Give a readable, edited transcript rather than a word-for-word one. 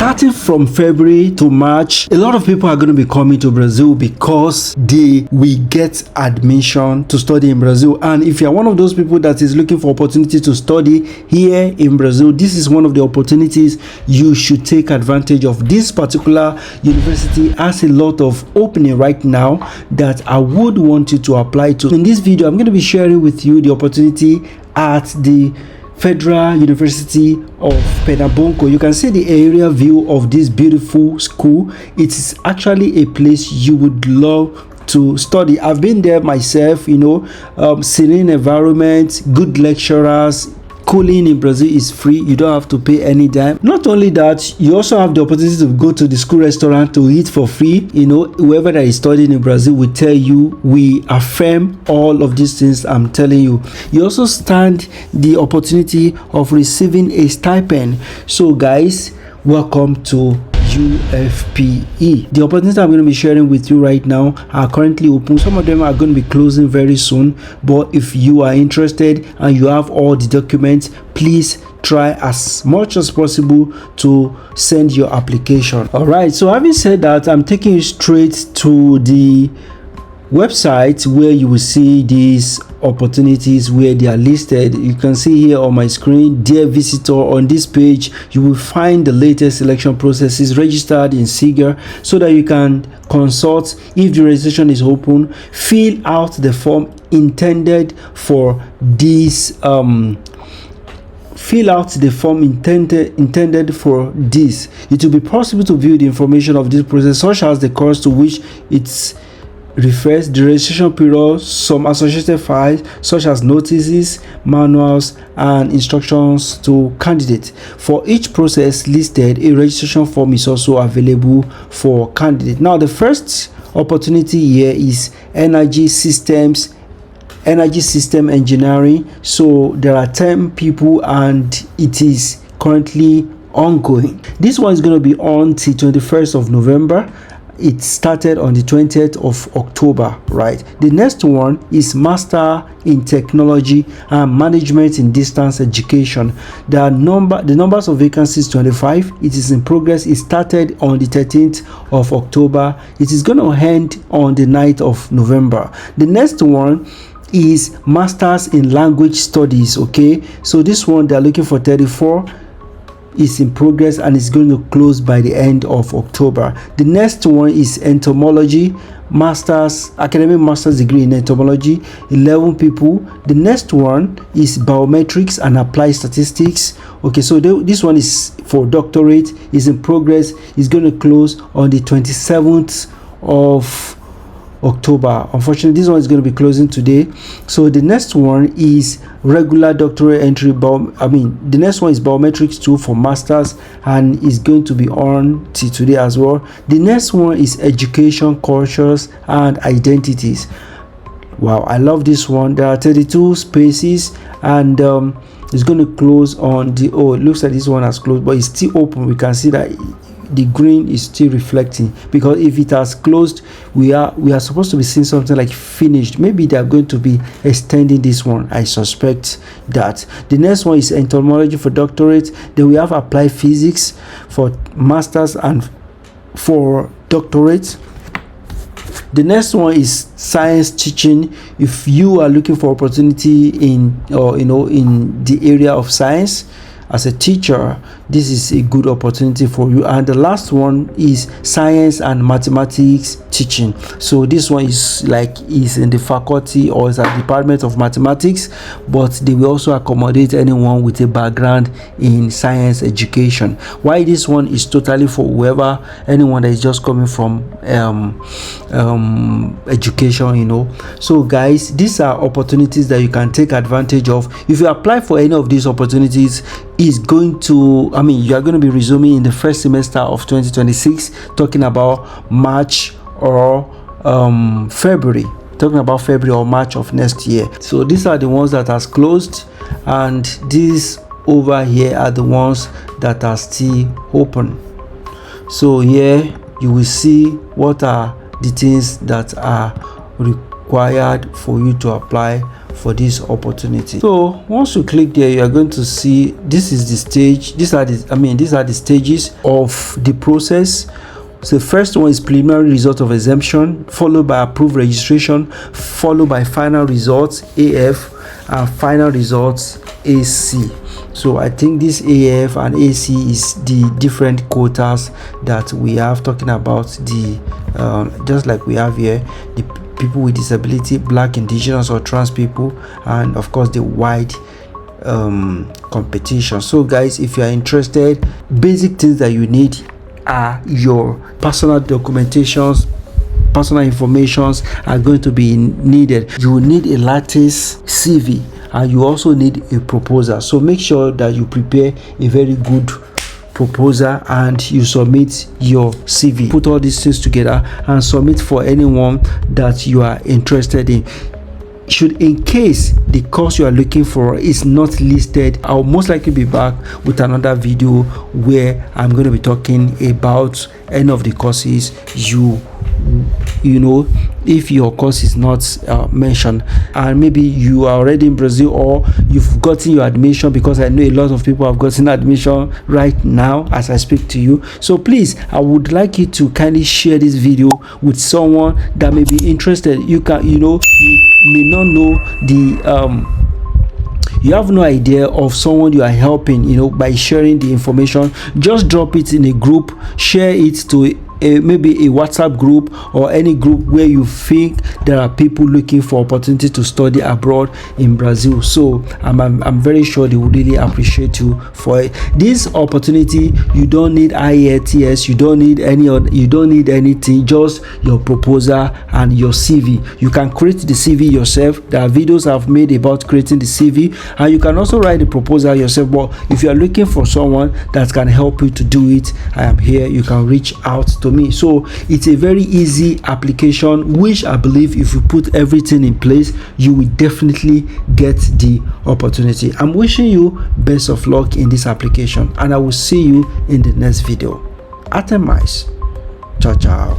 Starting from February to March, a lot of people are going to be coming to Brazil because they will get admission to study in Brazil. And if you're one of those people that is looking for opportunity to study here in Brazil, this is one of the opportunities you should take advantage of. This particular university has a lot of opening right now that I would want you to apply to. In this video, I'm going to be sharing with you the opportunity at the Federal University of Pernambuco. You can see the area view of this beautiful school. It is actually a place you would love to study. I've been there myself, serene environment, good lecturers. Schooling in Brazil is free. You don't have to pay any dime. Not only that, you also have the opportunity to go to the school restaurant to eat for free. Whoever that is studying in Brazil will tell you, we affirm all of these things I'm telling you. You also stand the opportunity of receiving a stipend. So guys, welcome to UFPE. The opportunities I'm going to be sharing with you right now are currently open. Some of them are going to be closing very soon, but if you are interested and you have all the documents, please try as much as possible to send your application. All right, so having said that, I'm taking you straight to the website where you will see these opportunities where they are listed. You can see here on my screen, dear visitor, on this page you will find the latest selection processes registered in SIGA so that you can consult if the registration is open. Fill out the form intended for this fill out the form intended for this. It will be possible to view the information of this process, such as the course to which it's refers, the registration period, some associated files such as notices, manuals, and instructions to candidates. For each process listed, a registration form is also available for candidates. Now, the first opportunity here is energy system engineering. So there are 10 people and it is currently ongoing. This one is going to be on till 21st of November. It started on the 20th of October, right? The next one is Master in Technology and Management in Distance Education. The numbers of vacancies 25. It is in progress. It started on the 13th of October. It is going to end on the 9th of November. The next one is Masters in Language Studies. Okay, so this one they're looking for 34. Is in progress and is going to close by the end of October. The next one is entomology, academic master's degree in entomology, 11 people. The next one is biometrics and applied statistics. Okay, so this one is for doctorate, is in progress, is going to close on the 27th of October. Unfortunately, this one is going to be closing today. So the next one is regular doctorate entry. The next one is biometrics 2 for masters and is going to be on till today as well. The next one is education, cultures, and identities. Wow, I love this one. There are 32 spaces and it's going to close on the it looks like this one has closed, but it's still open. We can see that the green is still reflecting, because if it has closed, we are supposed to be seeing something like finished. Maybe they are going to be extending this one. I suspect that. The next one is entomology for doctorate. Then we have applied physics for masters and for doctorate. The next one is science teaching. If you are looking for opportunity in the area of science as a teacher, this is a good opportunity for you. And the last one is science and mathematics teaching. So this one is in the faculty or is a department of mathematics, but they will also accommodate anyone with a background in science education. Why this one is totally for anyone that is just coming from education, So guys, these are opportunities that you can take advantage of. If you apply for any of these opportunities, you are going to be resuming in the first semester of 2026, talking about March or February, or March of next year. So these are the ones that has closed, and these over here are the ones that are still open. So here you will see what are the things that are required for you to apply for this opportunity. So once you click there, you are going to see this is the stage. These are the stages of the process. So the first one is preliminary result of exemption, followed by approved registration, followed by final results AF, and final results AC. So I think this AF and AC is the different quotas that we have, talking about the just like we have here, the people with disability, black, indigenous, or trans people, and of course the wide competition. So guys, if you are interested, basic things that you need are your personal documentations, personal informations are going to be needed. You will need a Lattes CV, and you also need a proposal. So make sure that you prepare a very good proposal and you submit your CV. Put all these things together and submit for anyone that you are interested in. Should in case the course you are looking for is not listed, I'll most likely be back with another video where I'm going to be talking about any of the courses you know, if your course is not mentioned, and maybe you are already in Brazil or you've gotten your admission, because I know a lot of people have gotten admission right now as I speak to you. So please, I would like you to kindly share this video with someone that may be interested. You may not know you have no idea of someone you are helping, by sharing the information. Just drop it in a group, share it to maybe a WhatsApp group or any group where you think there are people looking for opportunity to study abroad in Brazil. So I'm very sure they will really appreciate you for it. This opportunity, you don't need IELTS, you don't need anything, just your proposal and your CV. You can create the CV yourself. There are videos I've made about creating the CV, and you can also write the proposal yourself. But if you are looking for someone that can help you to do it, I am here. You can reach out to me. So it's a very easy application, which I believe if you put everything in place, you will definitely get the opportunity. I'm wishing you best of luck in this application, and I will see you in the next video. Atemis. Ciao, ciao.